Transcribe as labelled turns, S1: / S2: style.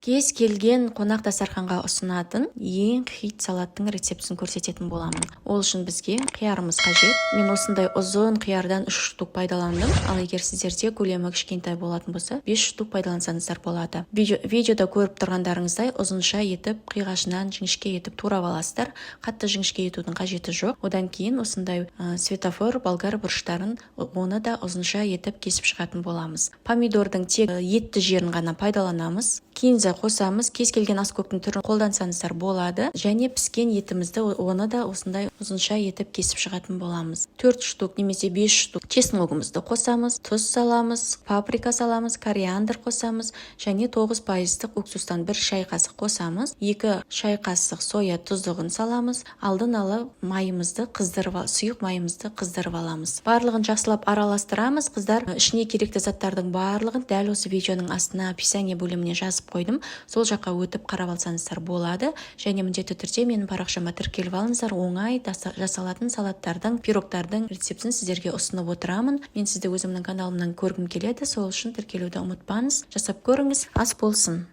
S1: Кез келген қонақ дастарханға ұсынатын ең хит салаттың рецептісін көрсететін боламын. Ол үшін бізге қиярымыз қажет. Мен осындай ұзын қиярдан 3 штук пайдаландым. Ал егер сіздерде көлемі кішкентай болатын болса, 5 штук пайдалансаңыздар болады. Видеода көріп тұрғандарыңыздай ұзынша етіп, қиғашынан жіңішке етіп турап аласыздар. Қатты жіңішке етудің қажеті жоқ. Одан кейін осындай светофор, болгар бұрыштарын оны да ұзынша етіп кесіп шығатын боламыз. Помидордың тек етті жерін ғана пайдаланамыз. Кинза қосамыз. Кез келген аскөктің түрін қолдансаңыздар болады. Және піскен етімізді оны да осындай ұзынша етіп кесіп шығатын боламыз. 4 штук немесе 5 штук чесногымызды қосамыз. Тұз саламыз, паприка саламыз, кориандр қосамыз. Және 9% уксустан 1 шай қасық қосамыз. 2 шай қасық соя тұздығын саламыз. Алдын ала майымызды сұйық майымызды қыздырып аламыз. Барлығын жақсылап араластырамыз. Қыздар, ішіне керекті заттардың барлығын дәл осы видеоның астына описание бөліміне жазып қойдым. Сол жаққа өтіп қарап алсаңыздар болады. Және міндетті түрде менің парақшама тіркеліп алыңыздар. Оңай жасалатын салаттардың, пирогтардың рецептін сіздерге ұсынып отырамын. Мен сізді өзімнің каналымнан көргім келеді. Сол үшін тіркелуді ұмытпаңыз. Жасап көріңіз, ас болсын.